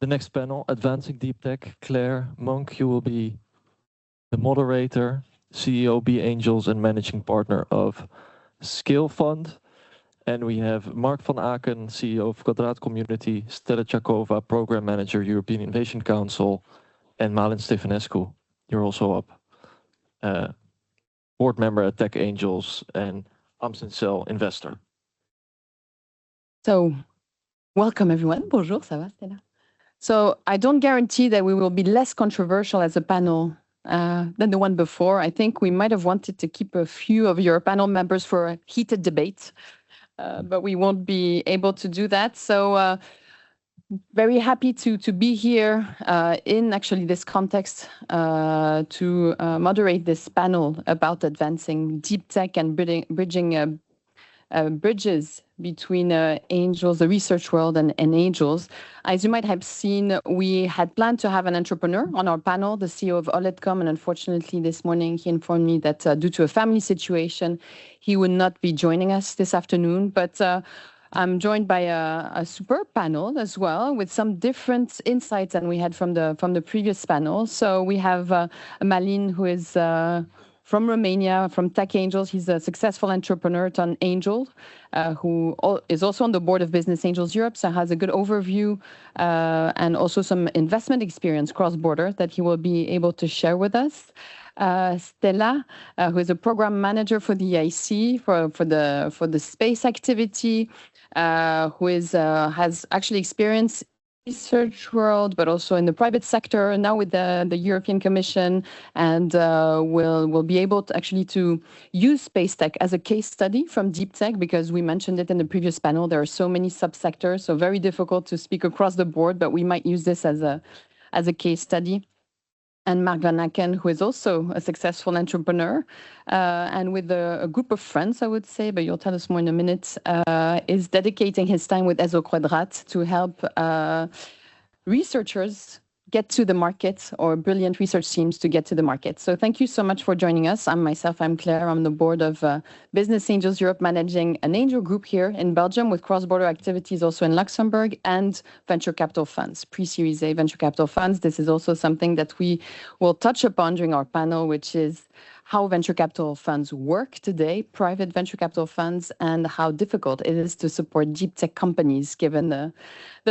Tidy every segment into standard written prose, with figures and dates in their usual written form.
the next panel, Advancing Deep Tech. Claire Monk, you will be the moderator, CEO, BE Angels, and managing partner of Scale Fund. And we have Mark van Aken, CEO of Quadraat Community, Stella Chakova, Program Manager, European Innovation Council, and Malin Stefanescu. You're also up. Board member at Tech Angels and Amstencel investor. So, welcome everyone. Bonjour, ça va, Stella? So, I don't guarantee that we will be less controversial as a panel than the one before. I think we might have wanted to keep a few of your panel members for a heated debate, but we won't be able to do that. So, very happy to be here in actually this context to moderate this panel about advancing deep tech and bridging bridges between angels, the research world, and angels. As you might have seen, we had planned to have an entrepreneur on our panel, the CEO of Oletcom, and unfortunately this morning he informed me that due to a family situation, he would not be joining us this afternoon. But I'm joined by a superb panel as well, with some different insights than we had from the previous panel. So we have Malin, who is from Romania, from Tech Angels. He's a successful entrepreneur turned angel, who is also on the board of Business Angels Europe, so has a good overview and also some investment experience cross-border that he will be able to share with us. Stella, who is a program manager for the EIC for the space activity, who has actually experience research world, but also in the private sector, now with the European Commission, and will be able to actually to use space tech as a case study from deep tech, because we mentioned it in the previous panel, there are so many subsectors, so very difficult to speak across the board, but we might use this as a case study. And Mark van Aken, who is also a successful entrepreneur, and with a group of friends, I would say, but you'll tell us more in a minute, is dedicating his time with ESIL Quadraat to help researchers get to the market, or brilliant research teams to get to the market. So thank you so much for joining us. I'm Claire. I'm the board of Business Angels Europe, managing an angel group here in Belgium with cross-border activities also in Luxembourg, and venture capital funds, pre-Series A venture capital funds. This is also something that we will touch upon during our panel, which is how venture capital funds work today, private venture capital funds, and how difficult it is to support deep tech companies given the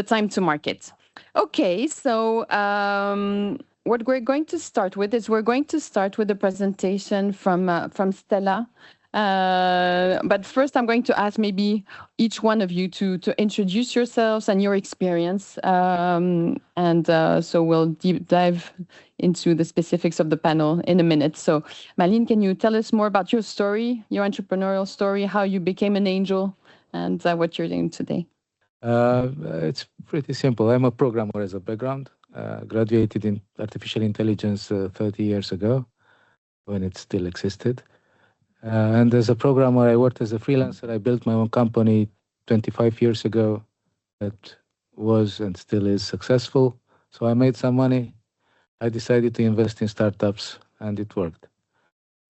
time to market. Okay, so what we're going to start with is a presentation from Stella. But first, I'm going to ask maybe each one of you to introduce yourselves and your experience. So we'll deep dive into the specifics of the panel in a minute. So Malin, can you tell us more about your story, your entrepreneurial story, how you became an angel, and what you're doing today? It's pretty simple. I'm a programmer as a background. Graduated in artificial intelligence 30 years ago, when it still existed. And as a programmer, I worked as a freelancer. I built my own company 25 years ago that was and still is successful. So I made some money. I decided to invest in startups, and it worked.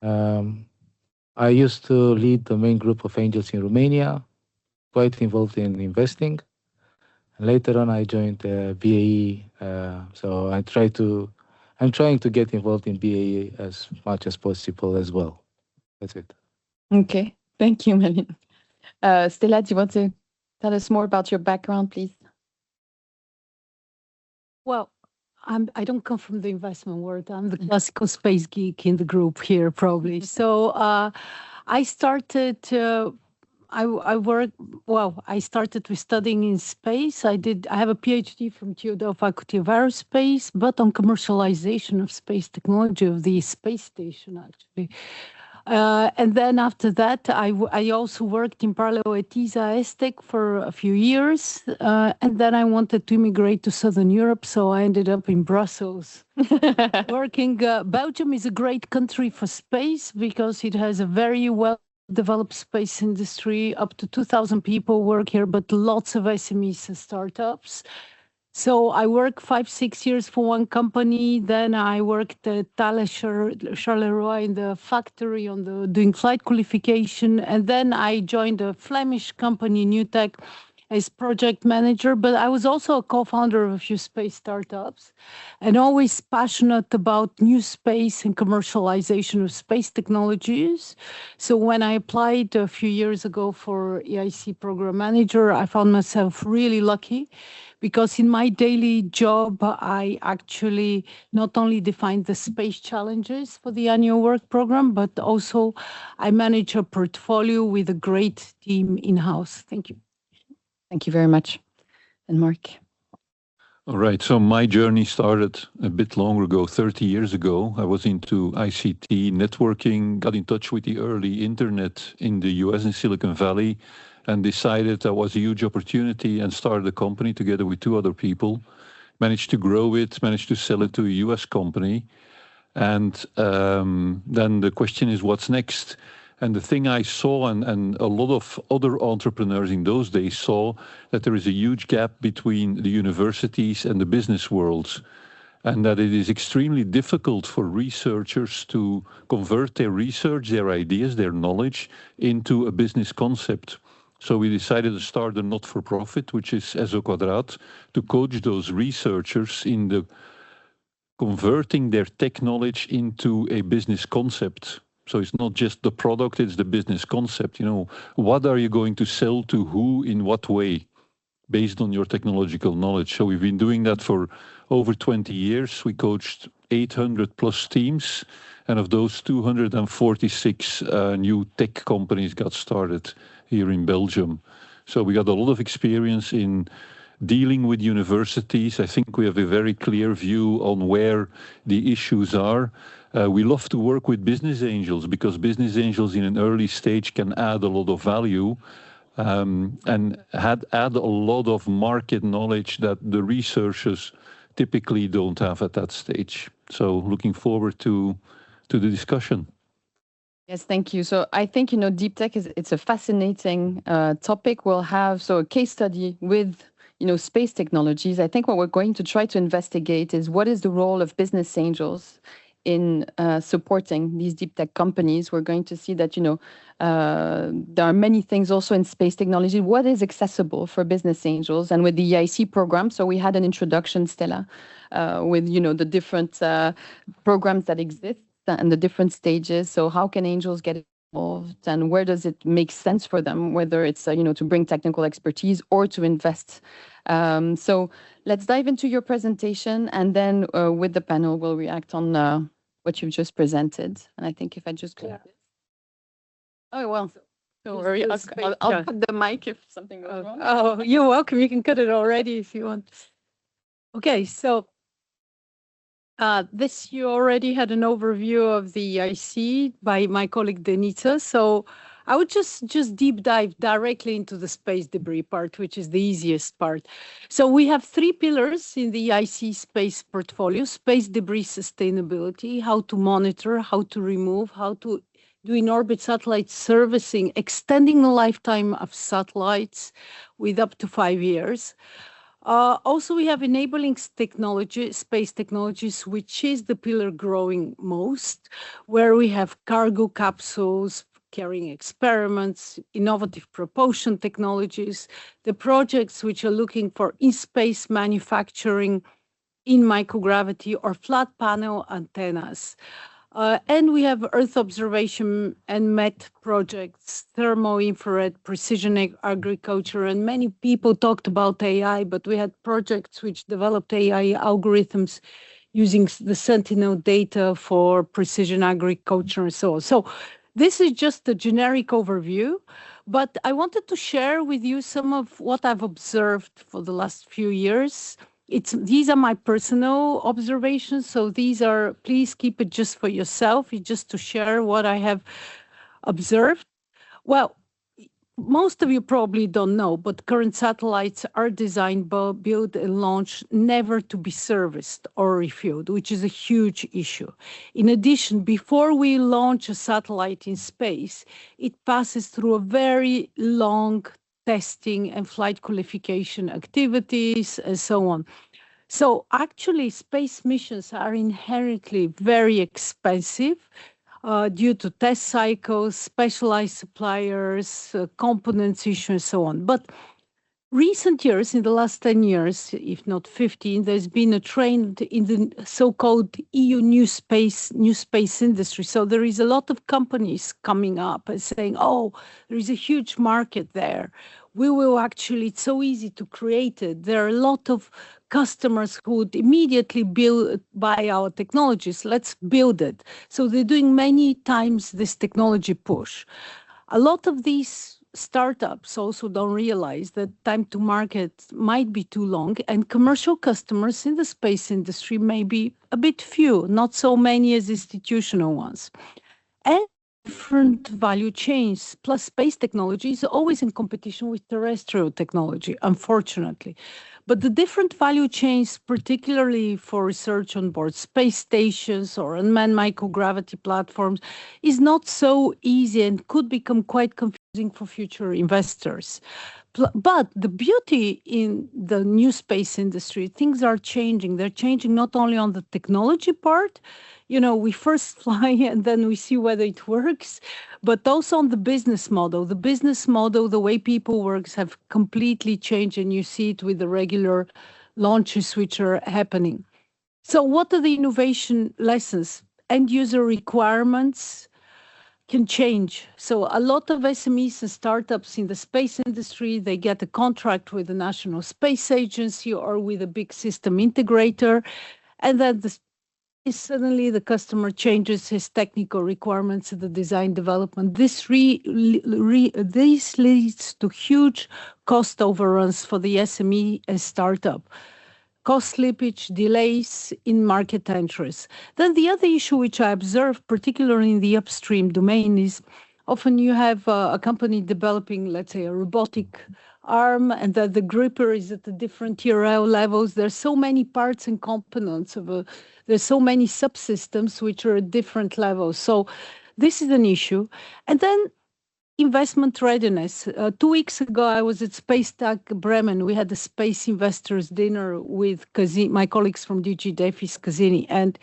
I used to lead the main group of angels in Romania, quite involved in investing. And later on, I joined BAE. So I'm trying to get involved in BAE as much as possible as well. That's it. Okay, thank you, Malin. Stella, do you want to tell us more about your background, please? Well, I don't come from the investment world. I'm the classical space geek in the group here, probably. So I started I started with studying in space. I have a PhD from TU Faculty of Aerospace, but on commercialization of space technology, of the space station, actually. And then after that, I also worked in parallel at ESIL for a few years. And then I wanted to immigrate to Southern Europe, so I ended up in Brussels. Working. Belgium is a great country for space because it has a very well-developed space industry. Up to 2,000 people work here, but lots of SMEs and startups. So I worked 5-6 years for one company. Then I worked at Thales Charleroi in the factory doing flight qualification. And then I joined a Flemish company, New Tech, as project manager, but I was also a co-founder of a few space startups and always passionate about new space and commercialization of space technologies. So when I applied a few years ago for EIC program manager, I found myself really lucky because in my daily job, I actually not only defined the space challenges for the annual work program, but also I manage a portfolio with a great team in-house. Thank you. Thank you very much. And Mark? All right, so my journey started a bit longer ago, 30 years ago. I was into ICT, networking, got in touch with the early internet in the US in Silicon Valley, and decided that was a huge opportunity and started a company together with two other people. Managed to grow it, managed to sell it to a US company. And then the question is, what's next? And the thing I saw, and a lot of other entrepreneurs in those days saw, that there is a huge gap between the universities and the business worlds, and that it is extremely difficult for researchers to convert their research, their ideas, their knowledge into a business concept. So we decided to start a not-for-profit, which is ESO Quadrat, to coach those researchers in the converting their tech knowledge into a business concept. So it's not just the product, it's the business concept. You know, what are you going to sell to who, in what way, based on your technological knowledge? So we've been doing that for over 20 years. We coached 800 plus teams, and of those 246 new tech companies got started here in Belgium. So we got a lot of experience in dealing with universities. I think we have a very clear view on where the issues are. We love to work with business angels because business angels in an early stage can add a lot of value and add a lot of market knowledge that the researchers typically don't have at that stage. So looking forward to the discussion. Yes, thank you. So I think, deep tech it's a fascinating topic. We'll have a case study with space technologies. I think what we're going to try to investigate is what is the role of business angels in supporting these deep tech companies. We're going to see that, there are many things also in space technology. What is accessible for business angels? And with the EIC program, so we had an introduction, Stella, with, the different programs that exist and the different stages. So how can angels get involved and where does it make sense for them, whether it's, to bring technical expertise or to invest? So let's dive into your presentation and then with the panel, we'll react on what you've just presented. And I think if I just click this. Oh, well, don't worry. I'll cut the mic if something goes wrong. Oh, you're welcome. You can cut it already if you want. Okay, so this you already had an overview of the EIC by my colleague Denita. So I would just deep dive directly into the space debris part, which is the easiest part. So we have three pillars in the EIC space portfolio: space debris sustainability, how to monitor, how to remove, how to do in-orbit satellite servicing, extending the lifetime of satellites with up to 5 years. Also, we have enabling technology, space technologies, which is the pillar growing most, where we have cargo capsules, carrying experiments, innovative propulsion technologies, the projects which are looking for in-space manufacturing in microgravity or flat panel antennas. And we have Earth observation and MET projects, thermo-infrared, precision agriculture, and many people talked about AI, but we had projects which developed AI algorithms using the Sentinel data for precision agriculture and so on. So this is just a generic overview, but I wanted to share with you some of what I've observed for the last few years. These are my personal observations, so please keep it just for yourself, just to share what I have observed. Well, most of you probably don't know, but current satellites are designed, built, and launched never to be serviced or refueled, which is a huge issue. In addition, before we launch a satellite in space, it passes through a very long testing and flight qualification activities and so on. So actually, space missions are inherently very expensive due to test cycles, specialized suppliers, components issue, and so on. But recent years, in the last 10 years, if not 15, there's been a trend in the so-called EU new space industry. So there is a lot of companies coming up and saying, oh, there is a huge market there. We will actually, it's so easy to create it. There are a lot of customers who would immediately buy our technologies. Let's build it. So they're doing many times this technology push. A lot of these startups also don't realize that time to market might be too long, and commercial customers in the space industry may be a bit few, not so many as institutional ones. And different value chains, plus space technology is always in competition with terrestrial technology, unfortunately. But the different value chains, particularly for research on board space stations or unmanned microgravity platforms, is not so easy and could become quite confusing for future investors. But the beauty in the new space industry, things are changing. They're changing not only on the technology part, you know, we first fly and then we see whether it works, but also on the business model. The business model, the way people work have completely changed, and you see it with the regular launches which are happening. So what are the innovation lessons? End user requirements can change. So a lot of SMEs and startups in the space industry, they get a contract with the National Space Agency or with a big system integrator, and then suddenly the customer changes his technical requirements in the design development. This leads to huge cost overruns for the SME and startup. Cost slippage, delays in market entries. Then the other issue which I observe, particularly in the upstream domain, is often you have a company developing, let's say, a robotic arm, and that the gripper is at the different TRL levels. There's so many parts and components there's so many subsystems which are at different levels. So this is an issue. And then investment readiness. 2 weeks ago, I was at Space Tech Bremen. We had a space investors dinner with my colleagues from DG Defis Casini, and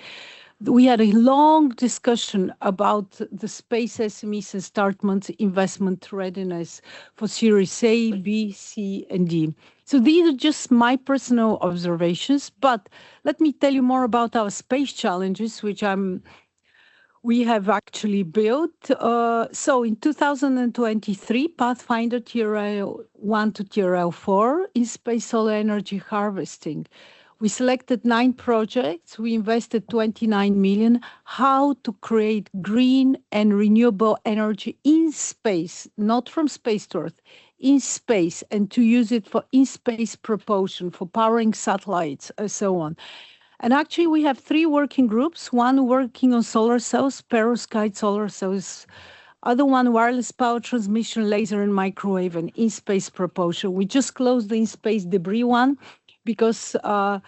we had a long discussion about the space SMEs and startups investment readiness for Series A, B, C, and D. So these are just my personal observations, but let me tell you more about our space challenges, which we have actually built. So in 2023, Pathfinder TRL 1 to TRL 4 in space solar energy harvesting. We selected 9 projects. We invested 29 million. How to create green and renewable energy in space, not from space to Earth, in space, and to use it for in-space propulsion, for powering satellites, and so on. And actually, we have 3 working groups, one working on solar cells, perovskite solar cells, other one wireless power transmission, laser and microwave, and in-space propulsion. We just closed the in-space debris one, because I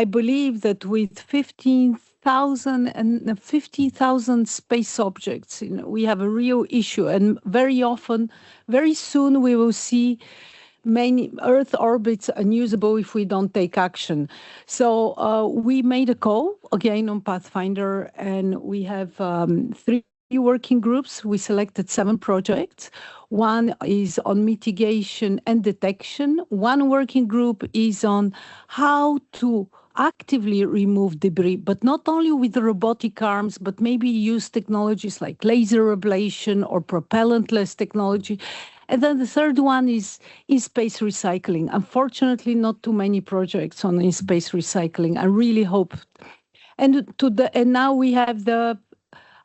believe that with 15,000 space objects, you know, we have a real issue. And very often, very soon, we will see many Earth orbits unusable if we don't take action. So we made a call again on Pathfinder, and we have 3 working groups. We selected 7 projects. One is on mitigation and detection. One working group is on how to actively remove debris, but not only with the robotic arms, but maybe use technologies like laser ablation or propellantless technology. And then the third one is in-space recycling. Unfortunately, not too many projects on in-space recycling. I really hope. And now we have the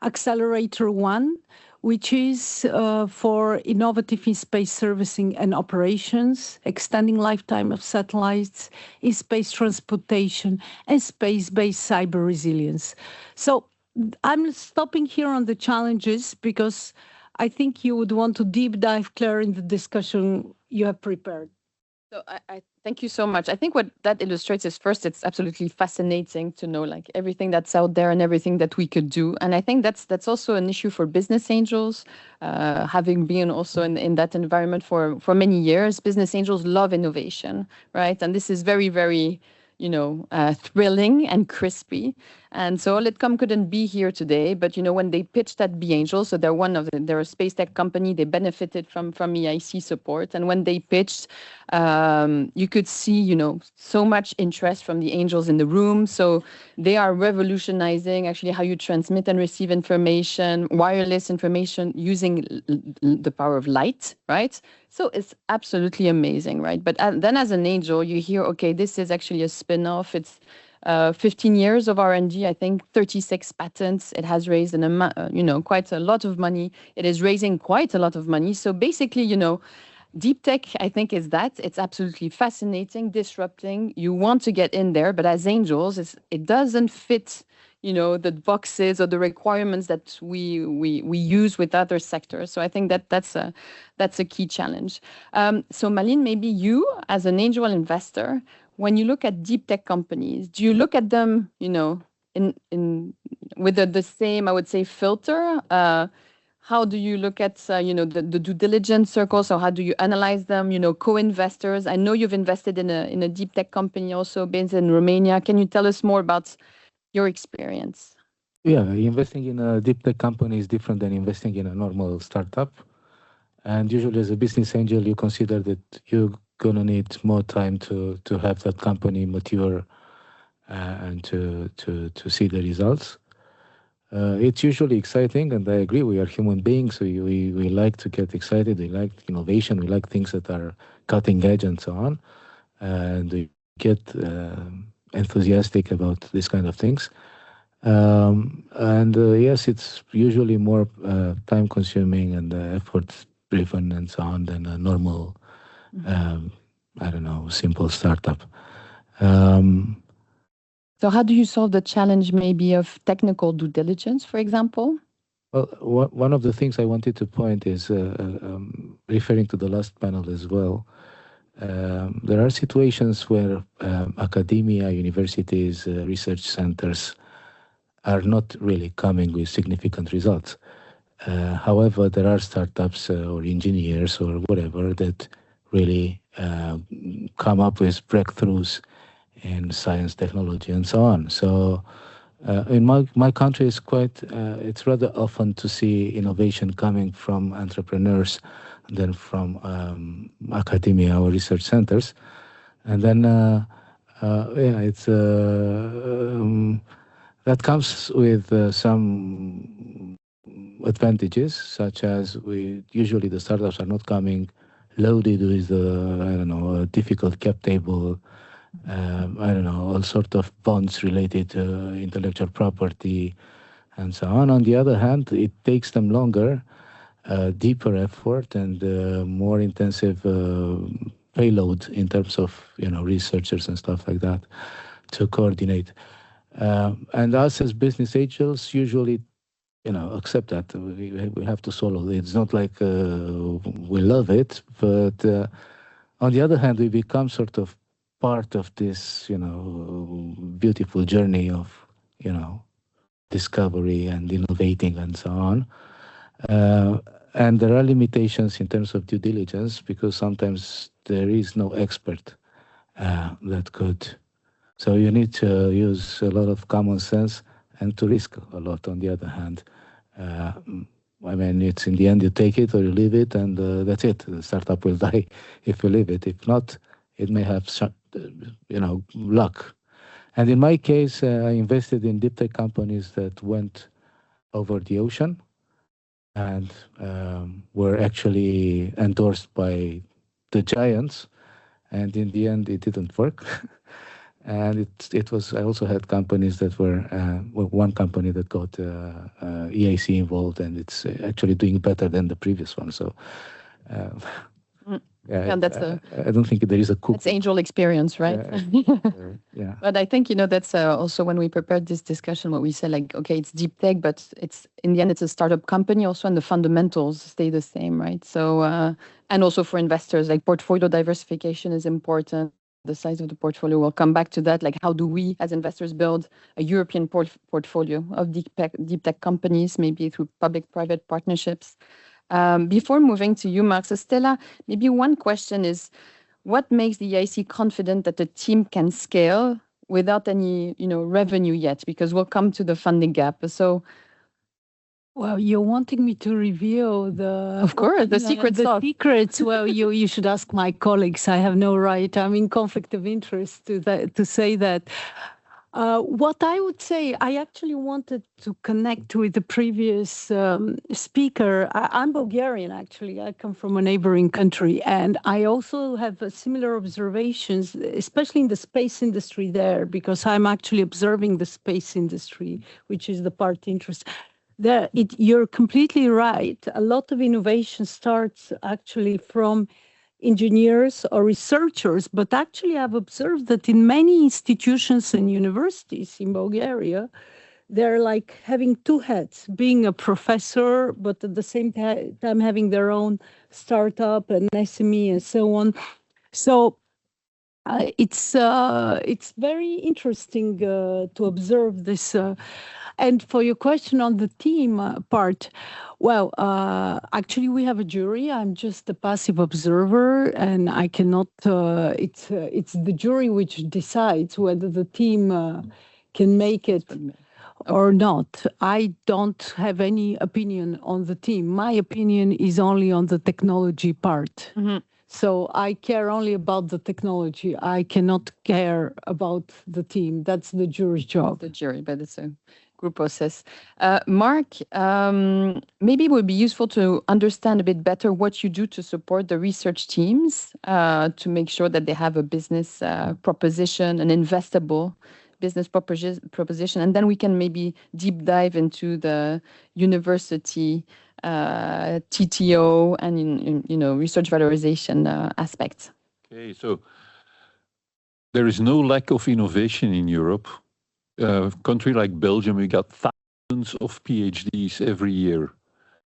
Accelerator 1, which is for innovative in-space servicing and operations, extending lifetime of satellites, in-space transportation, and space-based cyber resilience. So I'm stopping here on the challenges because I think you would want to deep dive, Claire, in the discussion you have prepared. So I thank you so much. I think what that illustrates is, first, it's absolutely fascinating to know like everything that's out there and everything that we could do. And I think that's also an issue for business angels, having been also in that environment for many years. Business angels love innovation, right? And this is very, very thrilling and crispy. And so Litcom couldn't be here today, but when they pitched at BA Angels, so they're a space tech company, they benefited from EIC support. And when they pitched, you could see, so much interest from the angels in the room. So they are revolutionizing actually how you transmit and receive information, wireless information using the power of light, right? So it's absolutely amazing, right? But then as an angel, you hear, okay, this is actually a spin-off. It's 15 years of R&D, I think 36 patents. It has raised quite a lot of money. It is raising quite a lot of money. So basically, deep tech, I think, is that. It's absolutely fascinating, disrupting. You want to get in there, but as angels, it doesn't fit the boxes or the requirements that we use with other sectors. So I think that's a key challenge. So Malin, maybe you, as an angel investor, when you look at deep tech companies, do you look at them, with the same, I would say, filter? How do you look at, the due diligence circle? So how do you analyze them? Co-investors. I know you've invested in a deep tech company also based in Romania. Can you tell us more about your experience? Yeah, investing in a deep tech company is different than investing in a normal startup. And usually as a business angel, you consider that you're going to need more time to have that company mature and to see the results. It's usually exciting, and I agree, we are human beings, so we like to get excited, we like innovation, we like things that are cutting edge and so on. And we get enthusiastic about this kind of things. Yes, it's usually more time consuming and effort driven and so on than a normal, simple startup. So how do you solve the challenge maybe of technical due diligence, for example? Well, one of the things I wanted to point is, referring to the last panel as well, there are situations where academia, universities, research centers are not really coming with significant results. However, there are startups or engineers or whatever that really come up with breakthroughs in science, technology, and so on. So in my country, it's rather often to see innovation coming from entrepreneurs than from academia or research centers. And then, that comes with some advantages, such as usually the startups are not coming loaded with a difficult cap table, all sorts of bonds related to intellectual property and so on. On the other hand, it takes them longer, deeper effort and more intensive payload in terms of researchers and stuff like that to coordinate. And us as business angels usually, accept that we have to swallow it. It's not like we love it, but on the other hand, we become sort of part of this, beautiful journey of, discovery and innovating and so on. And there are limitations in terms of due diligence because sometimes there is no expert that could. So you need to use a lot of common sense and to risk a lot on the other hand. It's in the end, you take it or you leave it and that's it. The startup will die if you leave it. If not, it may have, luck. And in my case, I invested in deep tech companies that went over the ocean and were actually endorsed by the giants. And in the end, it didn't work. And I also had companies that were, one company that got EIC involved, and it's actually doing better than the previous one. So, I don't think there is a That's angel experience, right? Yeah. But I think, that's also when we prepared this discussion, what we said, like, okay, it's deep tech, but in the end, it's a startup company also, and the fundamentals stay the same, right? So, and also for investors, like portfolio diversification is important. The size of the portfolio, we'll come back to that. Like, how do we as investors build a European portfolio of deep tech companies, maybe through public-private partnerships? Before moving to you, Mark, so Stella, maybe one question is, what makes the EIC confident that the team can scale without any, revenue yet? Because we'll come to the funding gap. So, well, you're wanting me to reveal of course, the secret sauce. secrets. Well, you should ask my colleagues. I have no right. I'm in conflict of interest to say that. What I would say, I actually wanted to connect with the previous speaker. I'm Bulgarian, actually. I come from a neighboring country, and I also have similar observations, especially in the space industry there, because I'm actually observing the space industry, which is the part interest. You're completely right. A lot of innovation starts actually from engineers or researchers, but actually I've observed that in many institutions and universities in Bulgaria, they're like having two hats, being a professor, but at the same time having their own startup and SME and so on. So it's very interesting to observe this. And for your question on the team part, well, actually we have a jury. I'm just a passive observer, and I cannot. It's the jury which decides whether the team can make it or not. I don't have any opinion on the team. My opinion is only on the technology part. Mm-hmm. So I care only about the technology. I cannot care about the team. That's the jury's job. The jury, but it's a group process. Mark, maybe it would be useful to understand a bit better what you do to support the research teams to make sure that they have a business proposition, an investable business proposition, and then we can maybe deep dive into the university TTO and research valorization aspects. Okay, so there is no lack of innovation in Europe. A country like Belgium, we got thousands of PhDs every year.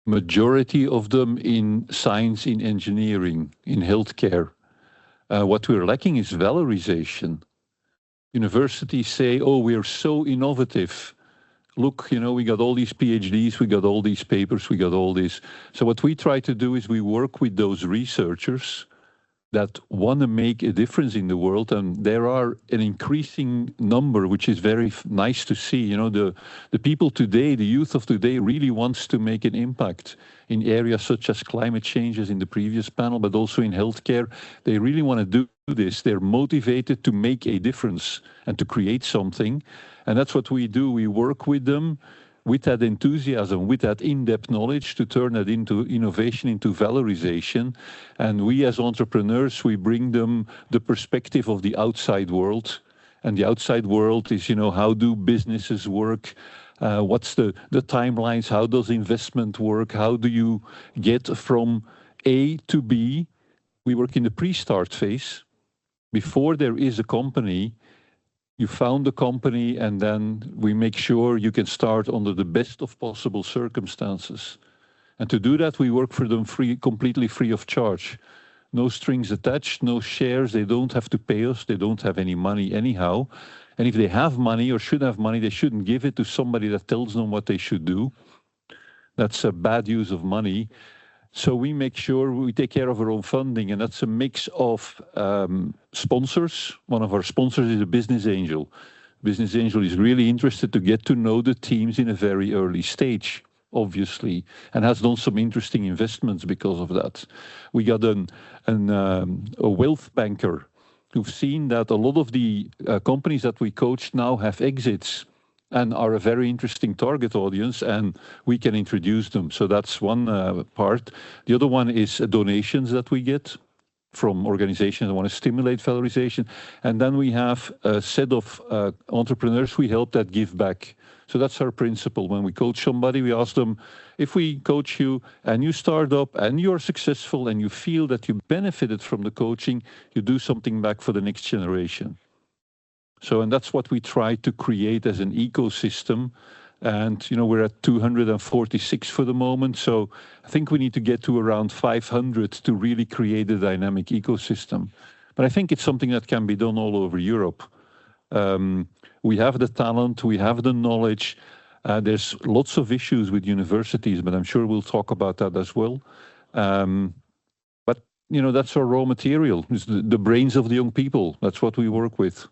Majority of them in science, in engineering, in healthcare. What we're lacking is valorization. Universities say, oh, we're so innovative. Look, we got all these PhDs, we got all these papers, we got all this. So what we try to do is we work with those researchers that want to make a difference in the world, and there are an increasing number, which is very nice to see. The people today, the youth of today, really wants to make an impact in areas such as climate change, as in the previous panel, but also in healthcare. They really want to do this. They're motivated to make a difference and to create something. And that's what we do. We work with them with that enthusiasm, with that in-depth knowledge to turn that into innovation, into valorization. And we as entrepreneurs, we bring them the perspective of the outside world. And the outside world is, how do businesses work? What's the timelines? How does investment work? How do you get from A to B? We work in the pre-start phase. Before there is a company, you found the company, and then we make sure you can start under the best of possible circumstances. And to do that, we work for them completely free of charge. No strings attached, no shares. They don't have to pay us. They don't have any money anyhow. And if they have money or should have money, they shouldn't give it to somebody that tells them what they should do. That's a bad use of money. So we make sure we take care of our own funding, and that's a mix of sponsors. One of our sponsors is a business angel. Business angel is really interested to get to know the teams in a very early stage, obviously, and has done some interesting investments because of that. We got a wealth banker who've seen that a lot of the companies that we coach now have exits and are a very interesting target audience, and we can introduce them. So that's one part. The other one is donations that we get from organizations that want to stimulate valorization. And then we have a set of entrepreneurs we help that give back. So that's our principle. When we coach somebody, we ask them, if we coach you and you start up and you're successful and you feel that you benefited from the coaching, you do something back for the next generation. So, and that's what we try to create as an ecosystem. And, we're at 246 for the moment. So I think we need to get to around 500 to really create a dynamic ecosystem. But I think it's something that can be done all over Europe. We have the talent, we have the knowledge. There's lots of issues with universities, but I'm sure we'll talk about that as well. But you know, that's our raw material. It's the brains of the young people. That's what we work with.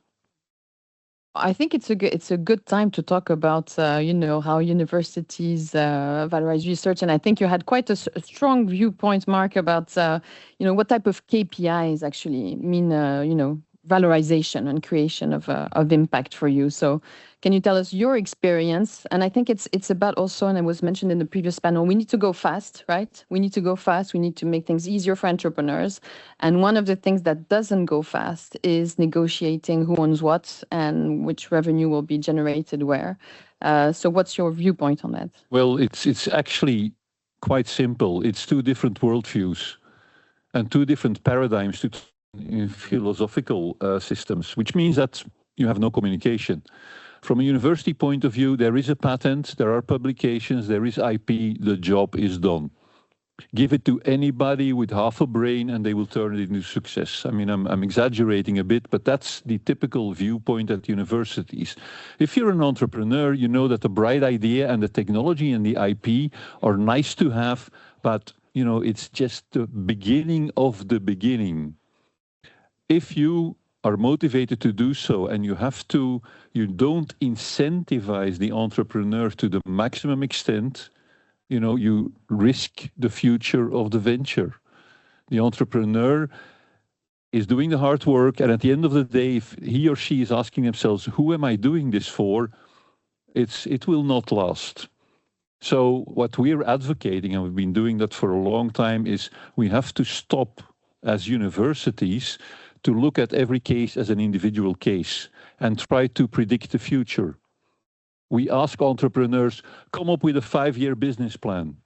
I think it's a good time to talk about you know, how universities valorize research, and I think you had quite a strong viewpoint, Mark, about you know, what type of KPIs actually mean you know, valorization and creation of impact for you. So can you tell us your experience? And I think it's about also, and it was mentioned in the previous panel, we need to go fast, right? We need to go fast. We need to make things easier for entrepreneurs. And one of the things that doesn't go fast is negotiating who owns what and which revenue will be generated where. So what's your viewpoint on that? Well, it's actually quite simple. It's two different worldviews and two different paradigms to philosophical systems, which means that you have no communication. From a university point of view, there is a patent, there are publications, there is IP, the job is done. Give it to anybody with half a brain and they will turn it into success. I mean, I'm exaggerating a bit, but that's the typical viewpoint at universities. If you're an entrepreneur, you know that the bright idea and the technology and the IP are nice to have, but you know, it's just the beginning of the beginning. If you are motivated to do so and you don't incentivize the entrepreneur to the maximum extent, you know, you risk the future of the venture. The entrepreneur is doing the hard work, and at the end of the day, if he or she is asking themselves, who am I doing this for? It will not last. So what we're advocating, and we've been doing that for a long time, is we have to stop as universities to look at every case as an individual case and try to predict the future. We ask entrepreneurs, come up with a 5-year business plan.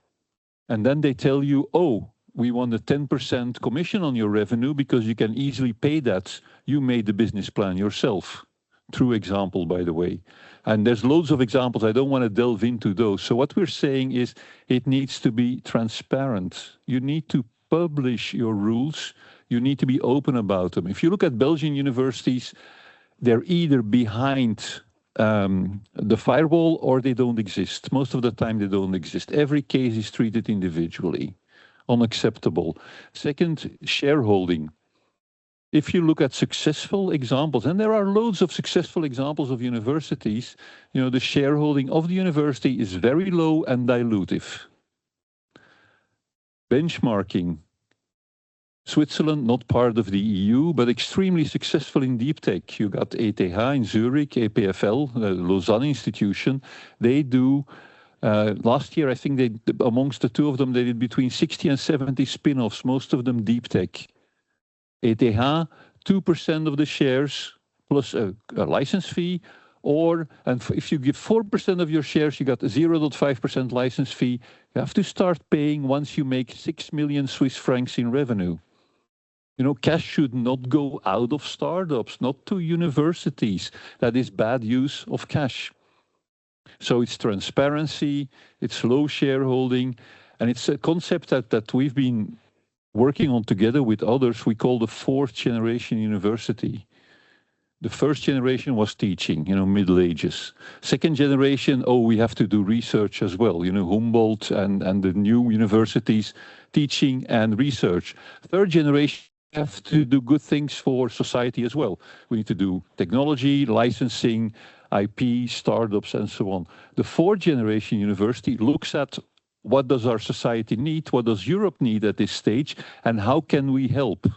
And then they tell you, oh, we want a 10% commission on your revenue because you can easily pay that. You made the business plan yourself. True example, by the way. And there's loads of examples. I don't want to delve into those. So what we're saying is it needs to be transparent. You need to publish your rules. You need to be open about them. If you look at Belgian universities, they're either behind the firewall or they don't exist. Most of the time they don't exist. Every case is treated individually. Unacceptable. Second, shareholding. If you look at successful examples, and there are loads of successful examples of universities, you know, the shareholding of the university is very low and dilutive. Benchmarking. Switzerland, not part of the EU, but extremely successful in deep tech. You got ETH in Zurich, EPFL, the Lausanne institution. They do, last year, I think they, amongst the two of them, they did between 60 and 70 spin-offs, most of them deep tech. ETH, 2% of the shares plus a license fee, and if you give 4% of your shares, you got a 0.5% license fee. You have to start paying once you make 6 million Swiss francs in revenue. You know, cash should not go out of startups, not to universities. That is bad use of cash. So it's transparency, it's low shareholding, and it's a concept that we've been working on together with others. We call the 4th generation university. The first generation was teaching, you know, Middle Ages. Second generation, oh, we have to do research as well. You know, Humboldt and the new universities, teaching and research. Third generation, have to do good things for society as well. We need to do technology, licensing, IP, startups, and so on. The 4th generation university looks at what does our society need, what does Europe need at this stage, and how can we help?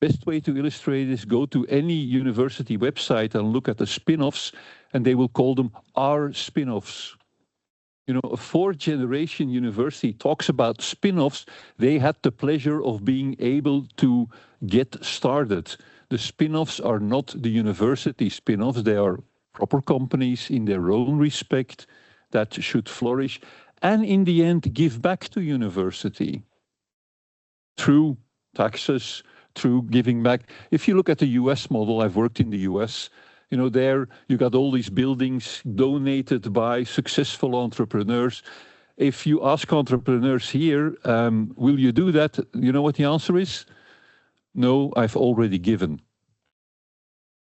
Best way to illustrate is go to any university website and look at the spin-offs, and they will call them our spin-offs. You know, a 4th generation university talks about spin-offs. They had the pleasure of being able to get started. The spin-offs are not the university spin-offs. They are proper companies in their own respect that should flourish and in the end give back to university through taxes, through giving back. If you look at the US model, I've worked in the US, you know, there you got all these buildings donated by successful entrepreneurs. If you ask entrepreneurs here, will you do that? You know what the answer is? No, I've already given.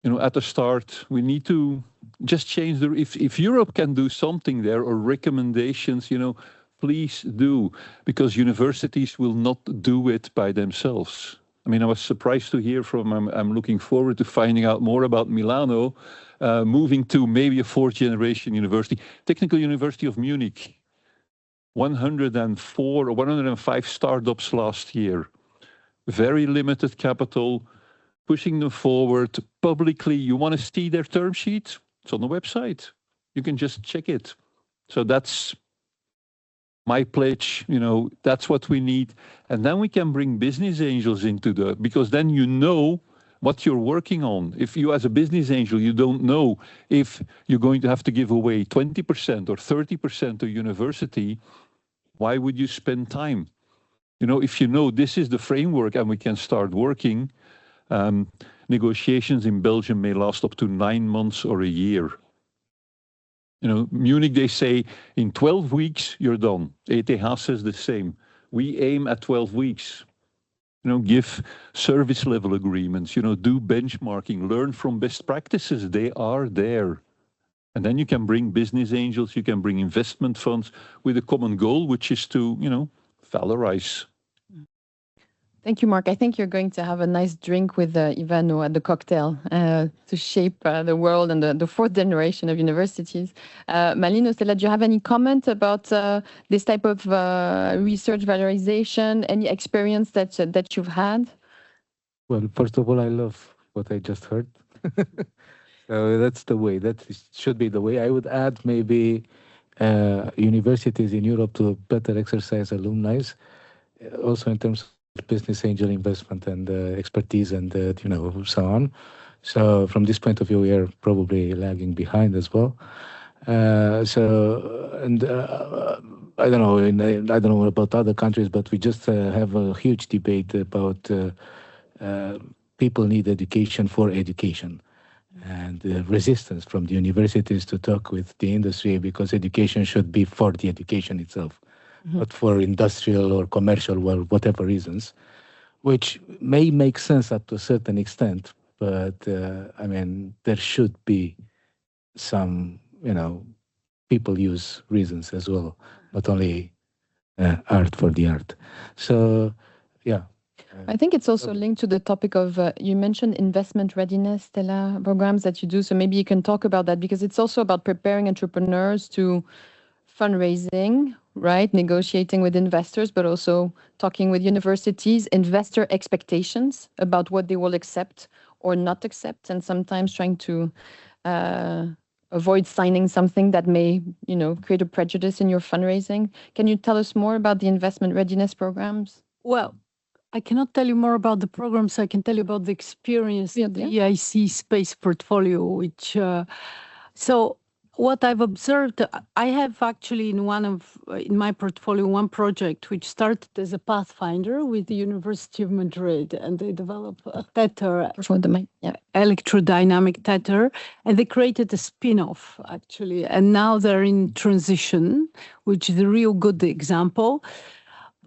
You know, at the start, we need to just change if Europe can do something there or recommendations, you know, please do, because universities will not do it by themselves. I mean, I was surprised to hear from, I'm looking forward to finding out more about Milano, moving to maybe a fourth generation university. Technical University of Munich, 104 or 105 startups last year. Very limited capital, pushing them forward publicly. You want to see their term sheet? It's on the website. You can just check it. So that's my pledge, that's what we need. And then we can bring business angels into because then you know what you're working on. If you as a business angel, you don't know if you're going to have to give away 20% or 30% to university, why would you spend time? If you know this is the framework and we can start working, negotiations in Belgium may last up to 9 months or a year. Munich, they say in 12 weeks, you're done. ETH says the same. We aim at 12 weeks. Give service level agreements, do benchmarking, learn from best practices. They are there. And then you can bring business angels, you can bring investment funds with a common goal, which is to, valorize. Thank you, Mark. I think you're going to have a nice drink with Ivano at the cocktail to shape the world and the fourth generation of universities. Malin, Stella, do you have any comment about this type of research valorization? Any experience that you've had? Well, first of all, I love what I just heard. So that's the way. That should be the way. I would add maybe universities in Europe to better exercise alumni, also in terms of business angel investment and expertise and so on. So from this point of view, we are probably lagging behind as well. I don't know about other countries, but we just have a huge debate about people need education for education, and resistance from the universities to talk with the industry, because education should be for the education itself. But for industrial or commercial, well, whatever reasons, which may make sense up to a certain extent, but I mean, there should be some, people use reasons as well, not only art for the art. So, yeah. I think it's also linked to the topic of, you mentioned investment readiness, Stella, programs that you do. So maybe you can talk about that, because it's also about preparing entrepreneurs to fundraising, right? Negotiating with investors, but also talking with universities, investor expectations about what they will accept or not accept, and sometimes trying to avoid signing something that may, create a prejudice in your fundraising. Can you tell us more about the investment readiness programs? Well, I cannot tell you more about the programs. I can tell you about the experience, the EIC space portfolio, which, so what I've observed, I have actually in my portfolio, one project which started as a pathfinder with the University of Madrid, and they developed a tether, electrodynamic tether, and they created a spin-off actually, and now they're in transition, which is a real good example.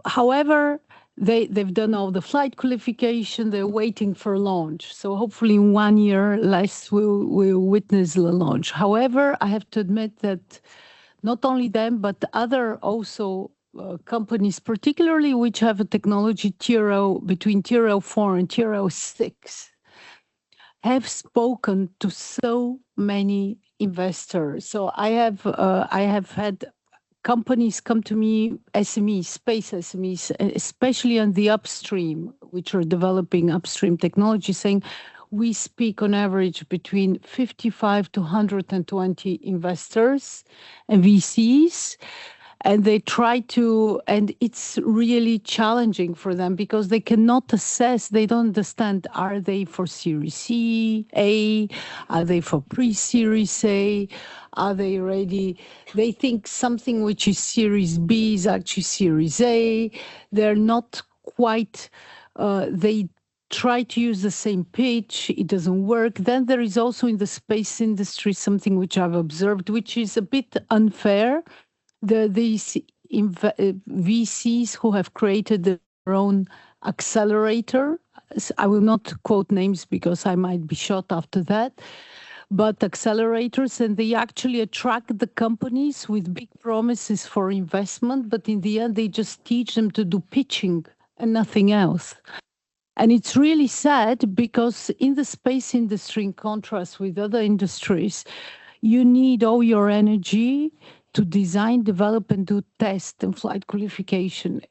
However, they've done all the flight qualification, they're waiting for launch. So hopefully in 1 year, less will witness the launch. However, I have to admit that not only them, but other also companies, particularly which have a technology between tier 4 and tier 6, have spoken to so many investors. So I have had companies come to me, SMEs, space SMEs, especially on the upstream, which are developing upstream technology, saying we speak on average between 55 to 120 investors and VCs. And they try to, and it's really challenging for them because they cannot assess, they don't understand, are they for Series C, A, are they for pre-Series A, are they ready? They think something which is Series B is actually Series A. They're not quite, they try to use the same pitch, it doesn't work. Then there is also in the space industry something which I've observed, which is a bit unfair. These VCs who have created their own accelerator, I will not quote names because I might be shot after that, but accelerators, and they actually attract the companies with big promises for investment, but in the end, they just teach them to do pitching and nothing else. And it's really sad because in the space industry, in contrast with other industries, you need all your energy to design, develop, and do test and flight qualification.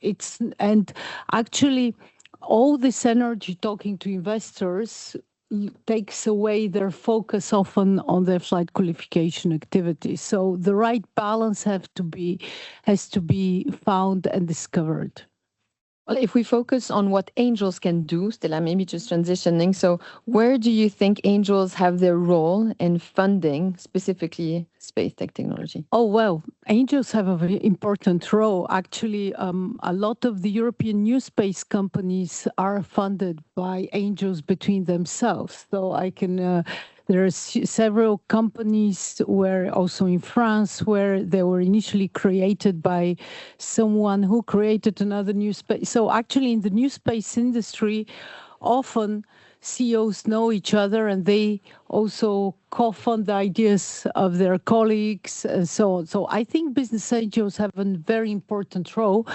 And actually, all this energy talking to investors takes away their focus often on their flight qualification activities. So the right balance has to be found and discovered. Well, if we focus on what angels can do, Stella, maybe just transitioning. So where do you think angels have their role in funding, specifically space tech technology? Oh, well, angels have a very important role. Actually, a lot of the European new space companies are funded by angels between themselves. So I can... there are several companies where also in France where they were initially created by someone who created another new space. So actually in the new space industry, often CEOs know each other and they also co-fund the ideas of their colleagues and so on. So I think business angels have a very important role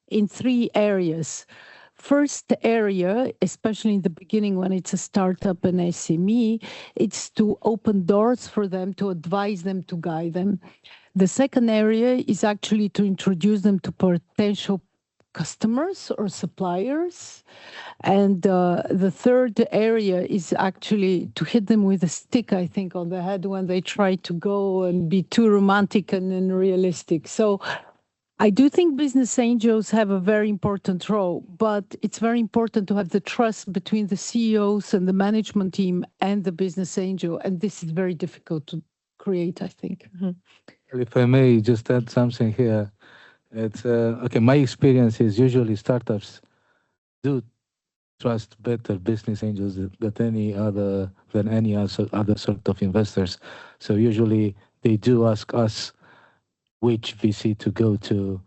in 3 areas. First area, especially in the beginning when it's a startup and SME, it's to open doors for them, to advise them, to guide them. The second area is actually to introduce them to potential customers or suppliers. And the third area is actually to hit them with a stick, I think, on the head when they try to go and be too romantic and unrealistic. So I do think business angels have a very important role, but it's very important to have the trust between the CEOs and the management team and the business angel. And this is very difficult to create, I think. Mm-hmm. Well, if I may just add something here, it's okay. My experience is usually startups do trust better business angels than any other sort of investors. So usually they do ask us which VC to go to,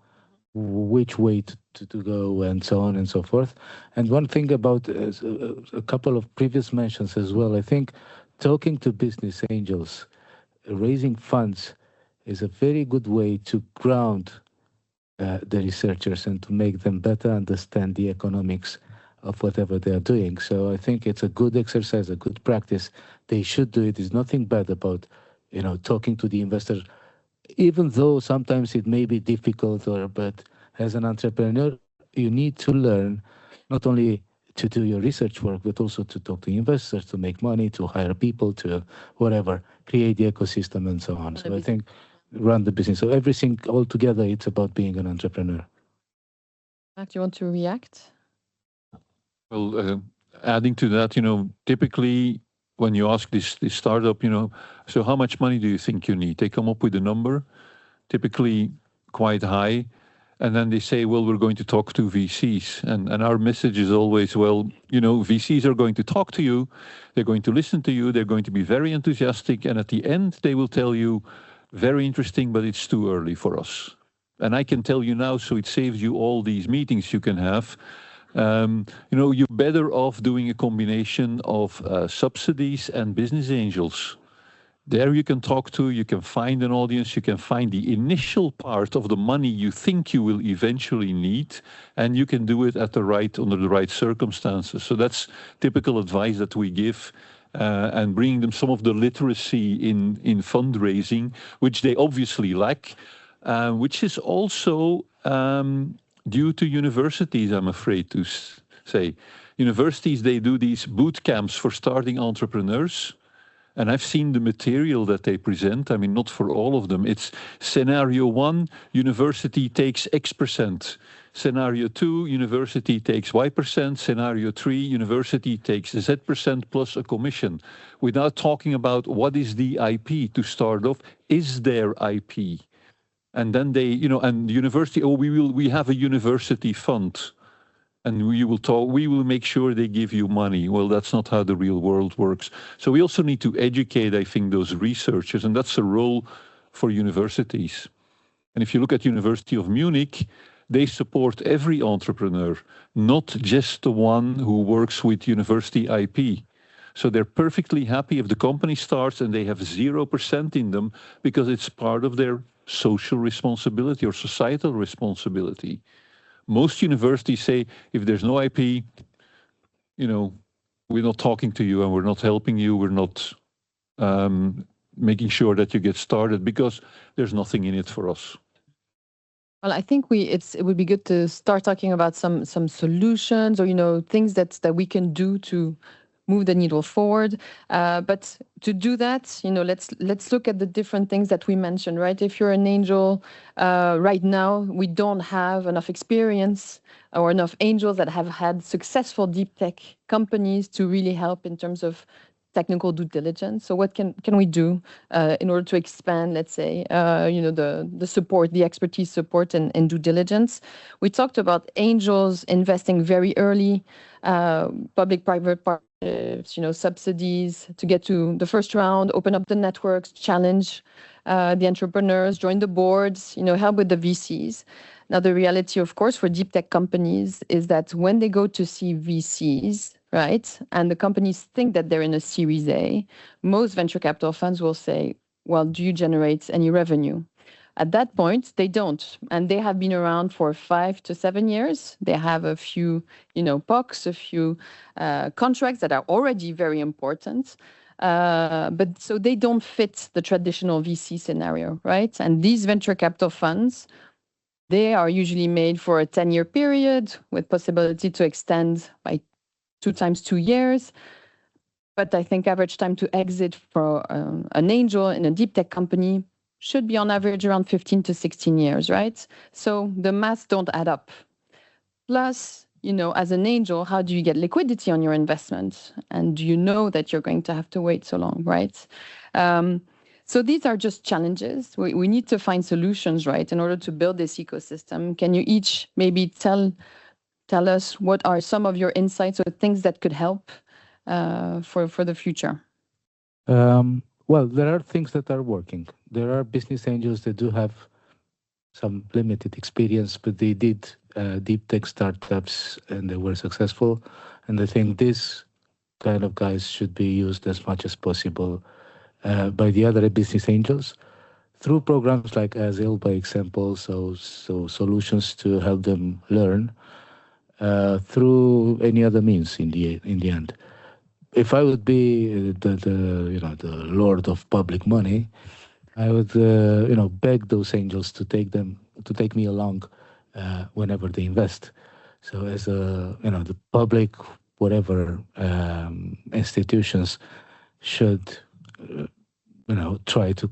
which way to go, and so on and so forth. And one thing about a couple of previous mentions as well, I think talking to business angels, raising funds is a very good way to ground the researchers and to make them better understand the economics of whatever they are doing. So I think it's a good exercise, a good practice. They should do it. There's nothing bad about, talking to the investor, even though sometimes it may be difficult, but as an entrepreneur, you need to learn not only to do your research work, but also to talk to investors, to make money, to hire people, to whatever, create the ecosystem and so on. So I think run the business. So everything all together, it's about being an entrepreneur. Mark, do you want to react? Well, adding to that, typically when you ask this startup, so how much money do you think you need? They come up with a number, typically quite high. And then they say, well, we're going to talk to VCs. And our message is always, well, VCs are going to talk to you. They're going to listen to you. They're going to be very enthusiastic. And at the end, they will tell you, very interesting, but it's too early for us. And I can tell you now, so it saves you all these meetings you can have. You're better off doing a combination of subsidies and business angels. There you can talk to, you can find an audience, you can find the initial part of the money you think you will eventually need, and you can do it under the right circumstances. So that's typical advice that we give, and bringing them some of the literacy in fundraising, which they obviously lack, which is also due to universities, I'm afraid to say. Universities, they do these boot camps for starting entrepreneurs. And I've seen the material that they present. I mean, not for all of them. It's scenario 1, university takes X%. Scenario 2, university takes Y%. Scenario 3, university takes Z% plus a commission. Without talking about what is the IP to start off. Is there IP? And then they, and the university, we have a university fund. And we will make sure they give you money. Well, that's not how the real world works. So we also need to educate, I think, those researchers, and that's a role for universities. And if you look at University of Munich, they support every entrepreneur, not just the one who works with university IP. So they're perfectly happy if the company starts and they have 0% in them because it's part of their social responsibility or societal responsibility. Most universities say if there's no IP, you know, we're not talking to you and we're not helping you. We're not making sure that you get started because there's nothing in it for us. Well, I think it would be good to start talking about some solutions or things that we can do to move the needle forward. But to do that, let's look at the different things that we mentioned, right? If you're an angel, right now we don't have enough experience or enough angels that have had successful deep tech companies to really help in terms of technical due diligence. So what can we do in order to expand, let's say, the support, the expertise support and due diligence? We talked about angels investing very early, public-private partnerships, subsidies to get to the first round, open up the networks, challenge the entrepreneurs, join the boards, help with the VCs. Now, the reality, of course, for deep tech companies is that when they go to see VCs, right, and the companies think that they're in a Series A, most venture capital funds will say, well, do you generate any revenue? At that point, they don't. And they have been around for 5 to 7 years. They have a few, POCs, a few contracts that are already very important. But so they don't fit the traditional VC scenario, right? And these venture capital funds, they are usually made for a 10-year period with possibility to extend by 2 times 2 years. But I think average time to exit for an angel in a deep tech company should be on average around 15 to 16 years, right? So the maths don't add up. Plus, as an angel, how do you get liquidity on your investment? And do you know that you're going to have to wait so long, right? So these are just challenges. We need to find solutions, right, in order to build this ecosystem. Can you each maybe tell us what are some of your insights or things that could help for the future? Well, there are things that are working. There are business angels that do have some limited experience, but they did deep tech startups and they were successful. And I think these kind of guys should be used as much as possible by the other business angels through programs like ESIL, by example, so solutions to help them learn through any other means in the end. If I would be the lord of public money, I would beg those angels to take me along whenever they invest. So as the public whatever institutions should try to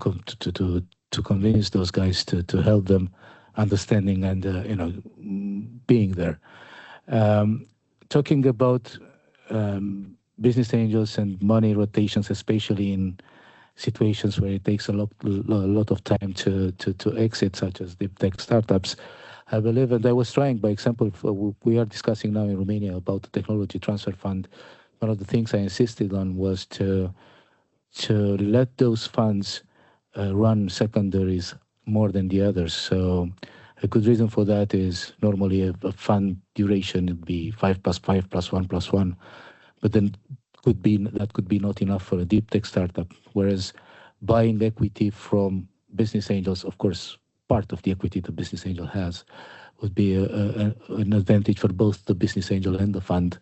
convince those guys to help them understanding and being there. Talking about business angels and money rotations, especially in situations where it takes a lot of time to exit, such as deep tech startups. I believe, and I was trying, by example, we are discussing now in Romania about the technology transfer fund. One of the things I insisted on was to let those funds run secondaries more than the others. So a good reason for that is normally a fund duration would be 5 + 5 + 1 + 1. But then that could be not enough for a deep tech startup. Whereas buying equity from business angels, of course, part of the equity the business angel has would be an advantage for both the business angel and the fund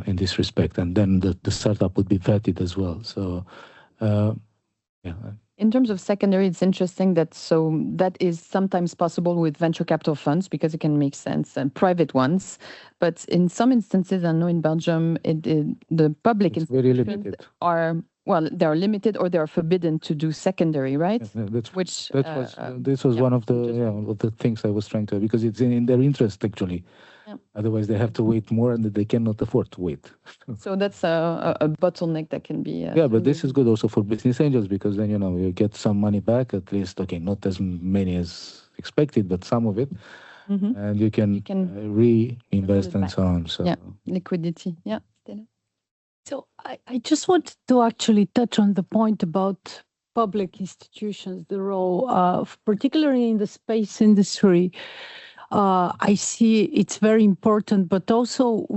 in this respect. And then the startup would be vetted as well. So, yeah. In terms of secondary, it's interesting that is sometimes possible with venture capital funds because it can make sense, and private ones. But in some instances, I know in Belgium, the public It's very limited. they're limited or they're forbidden to do secondary, right? Yeah, this was one of the things I was trying to, because it's in their interest actually. Yeah. Otherwise, they have to wait more, and they cannot afford to wait. So that's a bottleneck that can be. But this is good also for business angels, because then you get some money back, at least. Okay, not as many as expected, but some of it, and you can reinvest and so on. So liquidity. Yeah. So I just wanted to actually touch on the point about public institutions, the role of, particularly in the space industry. I see it's very important, but also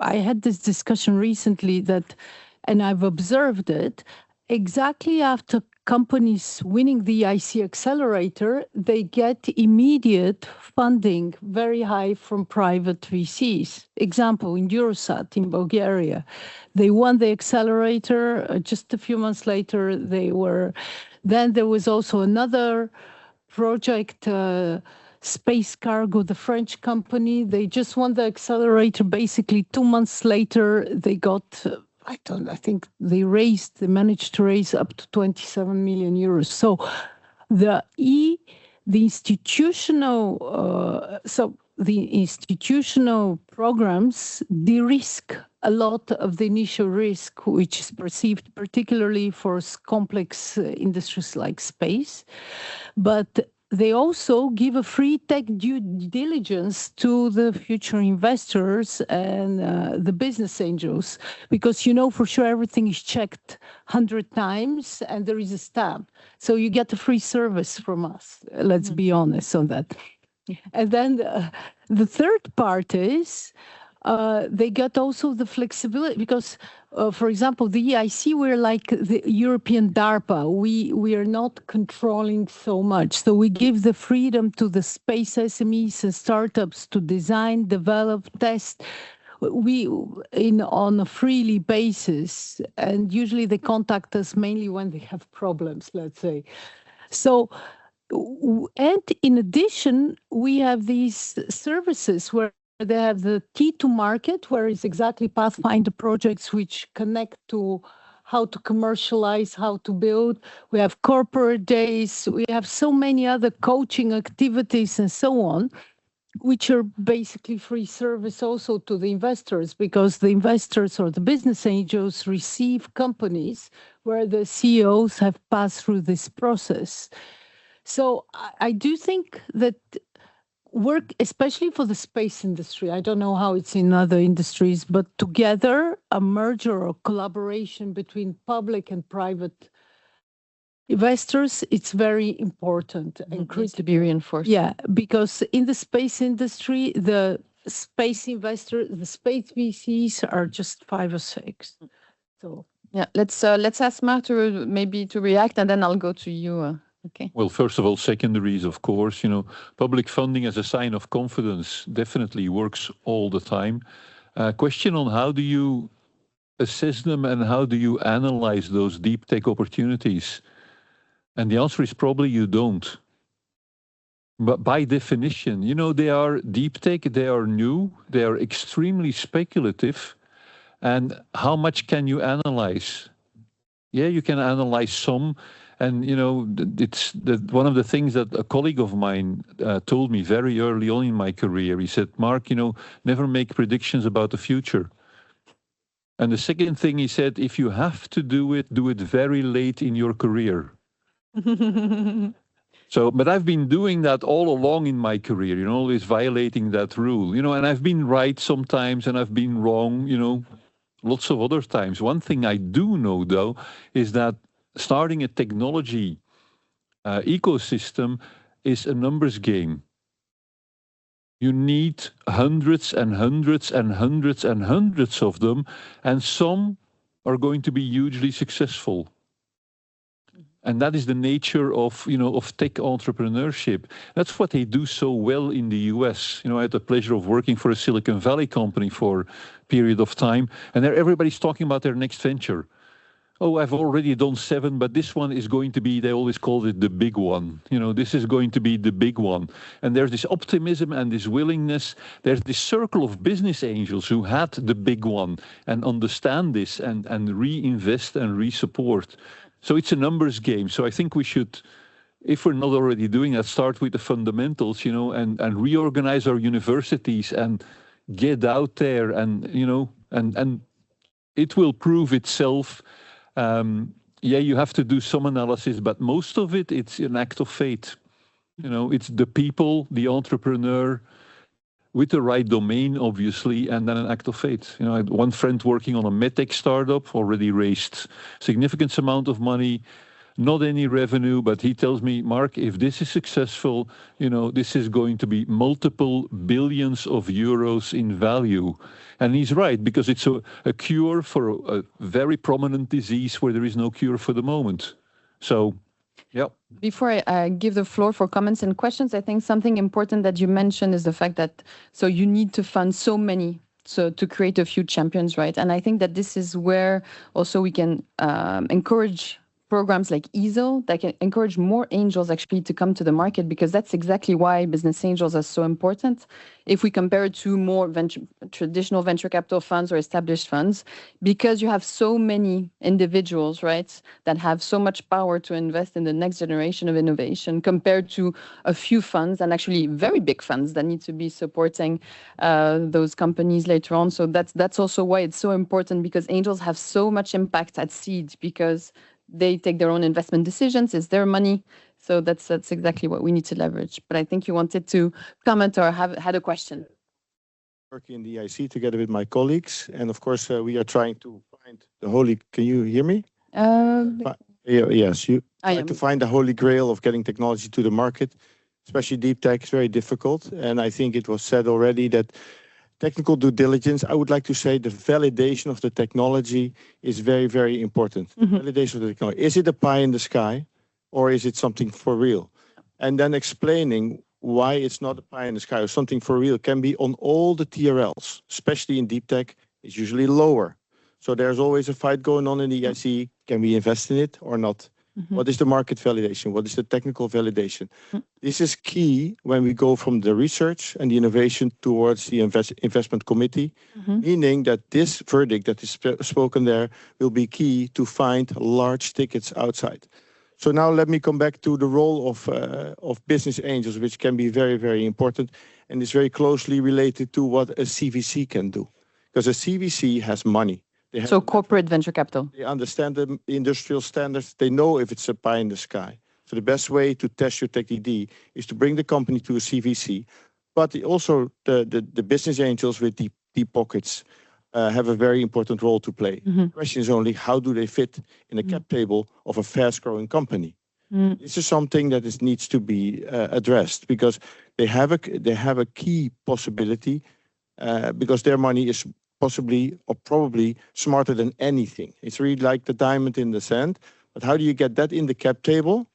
I had this discussion recently that and I've observed it, exactly after companies winning the EIC accelerator, they get immediate funding, very high from private VCs. Example, in Eurosat in Bulgaria, they won the accelerator. Just a few months later, then there was also another project, Space Cargo, the French company. They just won the accelerator. Basically, 2 months later, they got, I think they managed to raise up to 27 million euros. So the institutional programs de-risk a lot of the initial risk, which is perceived particularly for complex industries like space. But they also give a free tech due diligence to the future investors and the business angels, because for sure everything is checked 100 times and there is a stamp. So you get a free service from us. Let's be honest on that. And then the third part is they get also the flexibility because, for example, the EIC, we're like the European DARPA. We are not controlling so much. So we give the freedom to the space SMEs and startups to design, develop, test. On a freely basis. And usually they contact us mainly when they have problems, let's say. So, and in addition, we have these services where they have the T2 market, where it's exactly Pathfinder projects which connect to how to commercialize, how to build. We have corporate days. We have so many other coaching activities and so on, which are basically free service also to the investors, because the investors or the business angels receive companies where the CEOs have passed through this process. So I do think that work, especially for the space industry, I don't know how it's in other industries, but together, a merger or collaboration between public and private investors, it's very important and needs to be reinforced. Yeah, because in the space industry, the space investors, the space VCs are just 5 or 6. So yeah, let's ask Mark to react, and then I'll go to you. Okay. Well, first of all, secondaries, of course, public funding as a sign of confidence definitely works all the time. Question on how do you assess them and how do you analyze those deep tech opportunities? And the answer is probably you don't. But by definition, they are deep tech, they are new, they are extremely speculative. And how much can you analyze? Yeah, you can analyze some. And, it's one of the things that a colleague of mine told me very early on in my career. He said, Mark, never make predictions about the future. And the second thing he said, if you have to do it very late in your career. So, but I've been doing that all along in my career, always violating that rule, and I've been right sometimes and I've been wrong, lots of other times. One thing I do know, though, is that starting a technology ecosystem is a numbers game. You need hundreds and hundreds and hundreds and hundreds of them, and some are going to be hugely successful. And that is the nature of tech entrepreneurship. That's what they do so well in the US. I had the pleasure of working for a Silicon Valley company for a period of time, and there everybody's talking about their next venture. Oh, I've already done 7, but this one is going to be, they always call it the big one. This is going to be the big one. And there's this optimism and this willingness. There's this circle of business angels who had the big one and understand this and reinvest and re-support. So it's a numbers game. So I think we should, if we're not already doing that, start with the fundamentals, and reorganize our universities and get out there and it will prove itself. Yeah, you have to do some analysis, but most of it's an act of fate. It's the people, the entrepreneur, with the right domain, obviously, and then an act of fate. I had one friend working on a medtech startup, already raised significant amount of money, not any revenue, but he tells me, Mark, if this is successful, you know, this is going to be multiple billions of euros in value. And he's right, because it's a cure for a very prominent disease where there is no cure for the moment. So, yeah. Before I give the floor for comments and questions, I think something important that you mentioned is the fact that so you need to fund so many to create a few champions, right? And I think that this is where also we can encourage programs like ESIL that can encourage more angels actually to come to the market, because that's exactly why business angels are so important. If we compare it to more traditional venture capital funds or established funds, because you have so many individuals, right, that have so much power to invest in the next generation of innovation compared to a few funds, and actually very big funds that need to be supporting those companies later on. So that's also why it's so important, because angels have so much impact at seed, because they take their own investment decisions, it's their money. So that's exactly what we need to leverage. But I think you wanted to comment or had a question. Working in the EIC together with my colleagues. And of course, we are trying to find the holy, can you hear me? Yes, you try to find the holy grail of getting technology to the market, especially deep tech is very difficult. And I think it was said already that technical due diligence, I would like to say the validation of the technology is very, very important. Validation of the technology. Is it a pie in the sky or is it something for real? And then explaining why it's not a pie in the sky or something for real can be on all the TRLs, especially in deep tech, it's usually lower. So there's always a fight going on in the EIC. Can we invest in it or not? What is the market validation? What is the technical validation? This is key when we go from the research and the innovation towards the investment committee, meaning that this verdict that is spoken there will be key to find large tickets outside. So now let me come back to the role of business angels, which can be very, very important and is very closely related to what a CVC can do. Because a CVC has money. So corporate venture capital. They understand the industrial standards. They know if it's a pie in the sky. So the best way to test your tech DD is to bring the company to a CVC. But also the business angels with deep pockets have a very important role to play. The question is only how do they fit in a cap table of a fast-growing company? This is something that needs to be addressed, because they have a key possibility because their money is possibly or probably smarter than anything. It's really like the diamond in the sand. But how do you get that in the cap table?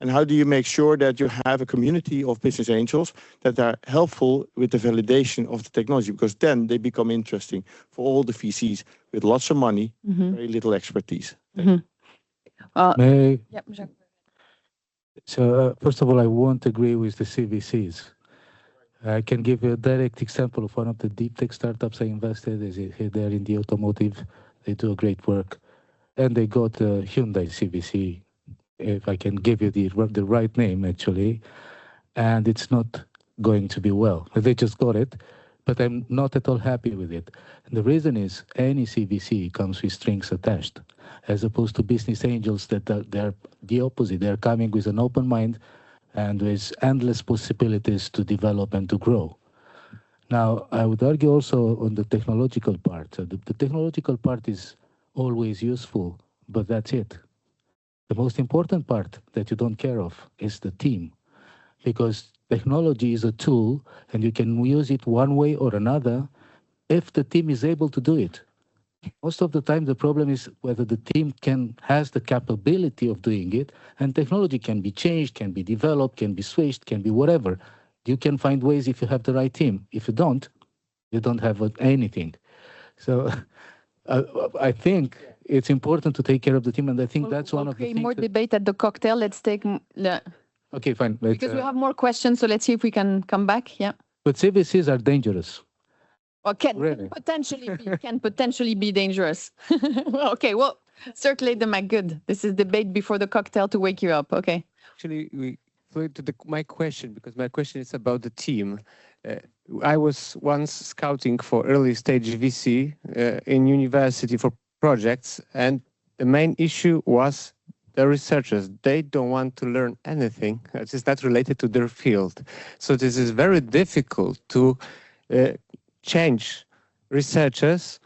And how do you make sure that you have a community of business angels that are helpful with the validation of the technology? Because then they become interesting for all the VCs with lots of money, very little expertise. So first of all, I won't agree with the CVCs. I can give you a direct example of one of the deep tech startups I invested. They're in the automotive. They do great work. And they got a Hyundai CVC, if I can give you the right name, actually. And it's not going to be well. They just got it, but I'm not at all happy with it. And the reason is any CVC comes with strings attached, as opposed to business angels that they're the opposite. They're coming with an open mind and with endless possibilities to develop and to grow. Now, I would argue also on the technological part. The technological part is always useful, but that's it. The most important part that you don't care of is the team, because technology is a tool and you can use it one way or another if the team is able to do it. Most of the time, the problem is whether the team has the capability of doing it, and technology can be changed, can be developed, can be switched, can be whatever. You can find ways if you have the right team. If you don't have anything. So I think it's important to take care of the team, and I think that's one of the things. More debate at the cocktail. Let's take. Okay, fine. Because we have more questions, so let's see if we can come back. Yeah. But CVCs are dangerous. Or can potentially be dangerous. Okay, well, circulate them at good. This is debate before the cocktail to wake you up. Okay. Actually, we go to my question, because my question is about the team. I was once scouting for early stage VC in university for projects, and the main issue was the researchers. They don't want to learn anything that is not related to their field. So this is very difficult to change researchers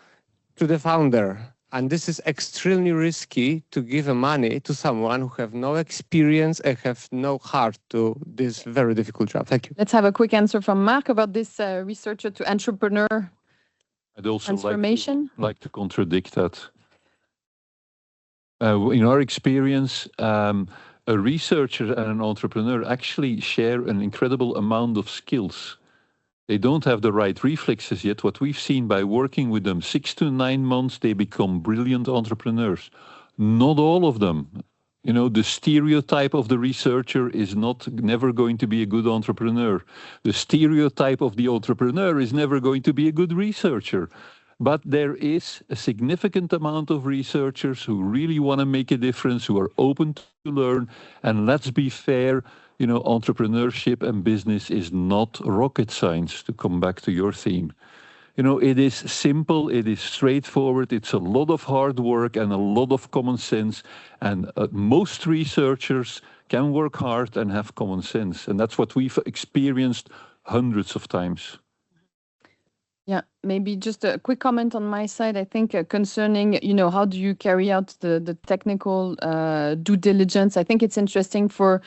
to the founder. And this is extremely risky to give money to someone who have no experience and have no heart to this very difficult job. Thank you. Let's have a quick answer from Mark about this researcher to entrepreneur I'd also transformation. like to contradict that. In our experience, a researcher and an entrepreneur actually share an incredible amount of skills. They don't have the right reflexes yet. What we've seen by working with them, 6 to 9 months, they become brilliant entrepreneurs. Not all of them. You know, the stereotype of the researcher is never going to be a good entrepreneur. The stereotype of the entrepreneur is never going to be a good researcher. But there is a significant amount of researchers who really want to make a difference, who are open to learn. And let's be fair, you know, entrepreneurship and business is not rocket science, to come back to your theme. You know, it is simple, it is straightforward, it's a lot of hard work and a lot of common sense. And most researchers can work hard and have common sense. And that's what we've experienced hundreds of times. Yeah, maybe just a quick comment on my side. I think concerning, you know, how do you carry out the technical due diligence? I think it's interesting for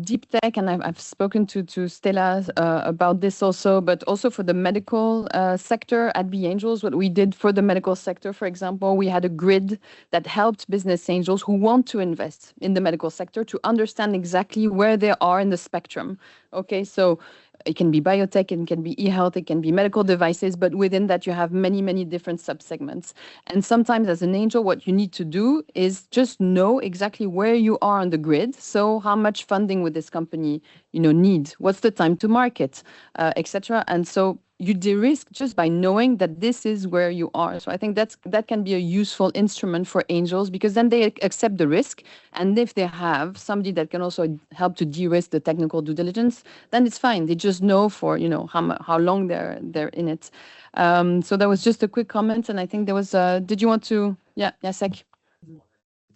deep tech, and I've spoken to Stella about this also, but also for the medical sector at BE Angels. What we did for the medical sector, for example, we had a grid that helped business angels who want to invest in the medical sector to understand exactly where they are in the spectrum. Okay, so it can be biotech, it can be e-health, it can be medical devices, but within that you have many, many different subsegments. And sometimes as an angel, what you need to do is just know exactly where you are on the grid. So how much funding would this company, you know, need? What's the time to market, etc. And so you de-risk just by knowing that this is where you are. So I think that can be a useful instrument for angels, because then they accept the risk. And if they have somebody that can also help to de-risk the technical due diligence, then it's fine. They just know for, you know, how long they're in it. So that was just a quick comment. And I think there was, did you want to, yeah, Jacek?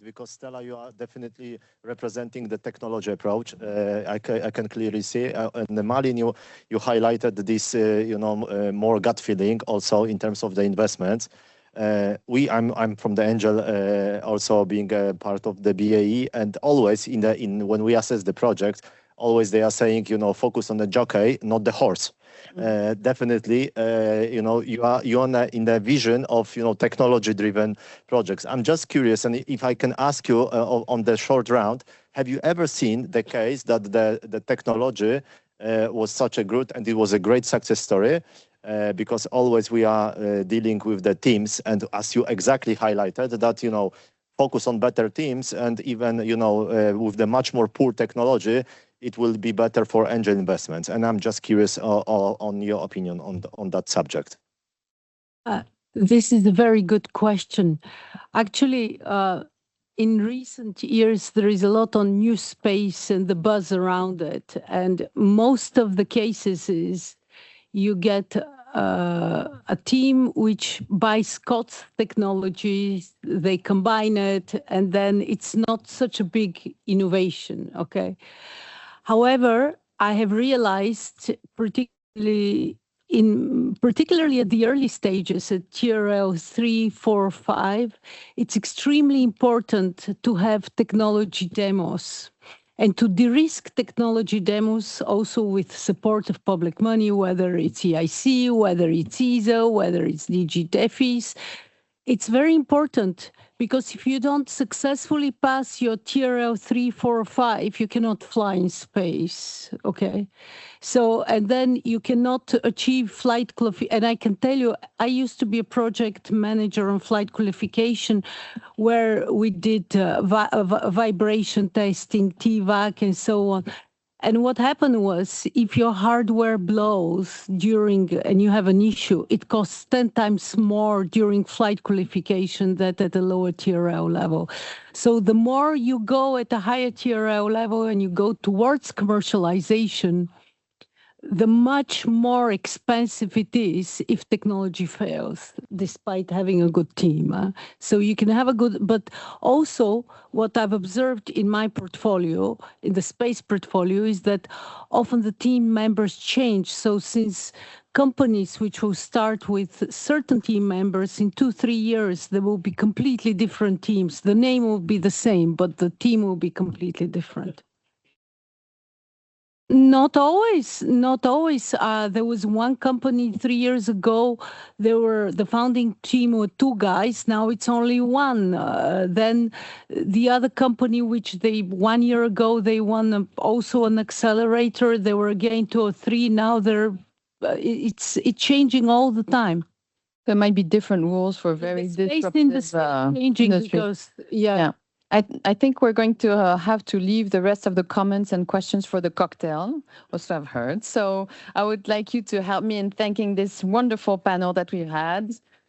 Because Stella, you are definitely representing the technology approach. I can clearly see. And Malin, you highlighted this, you know, more gut feeling also in terms of the investments. I'm from the angel, also being a part of the BAE, and always when we assess the project, always they are saying, you know, focus on the jockey, not the horse. Definitely, you know, you're in the vision of, you know, technology-driven projects. I'm just curious, and if I can ask you on the short round, have you ever seen the case that the technology was such a good, and it was a great success story? Because always we are dealing with the teams, and as you exactly highlighted, that, you know, focus on better teams, and even, you know, with the much more poor technology, it will be better for angel investments. And I'm just curious on your opinion on that subject. This is a very good question. Actually, in recent years, there is a lot on new space and the buzz around it. And most of the cases is you get a team which buys Scott's technologies, they combine it, and then it's not such a big innovation, okay? However, I have realized, particularly at the early stages, at TRL 3, 4, 5, it's extremely important to have technology demos and to de-risk technology demos also with support of public money, whether it's EIC, whether it's ESIL, whether it's DG DEFIs. It's very important, because if you don't successfully pass your TRL 3, 4, 5, you cannot fly in space, okay? So, and then you cannot achieve flight qualification. And I can tell you, I used to be a project manager on flight qualification, where we did vibration testing, TVAC, and so on. And what happened was, if your hardware blows and you have an issue, it costs 10 times more during flight qualification than at a lower TRL level. So the more you go at a higher TRL level and you go towards commercialization, the much more expensive it is if technology fails, despite having a good team. So you can have a good, but also what I've observed in my portfolio, in the space portfolio, is that often the team members change. So since companies which will start with certain team members in 2-3 years, there will be completely different teams. The name will be the same, but the team will be completely different. Not always, not always. There was one company 3 years ago, the founding team were 2 guys, now it's only 1. Then the other company, which 1 year ago, they won also an accelerator, they were again 2 or 3, now it's changing all the time. There might be different rules for very disruptive changing because, yeah. I think we're going to have to leave the rest of the comments and questions for the cocktail, also I've heard. So I would like you to help me in thanking this wonderful panel that we've had.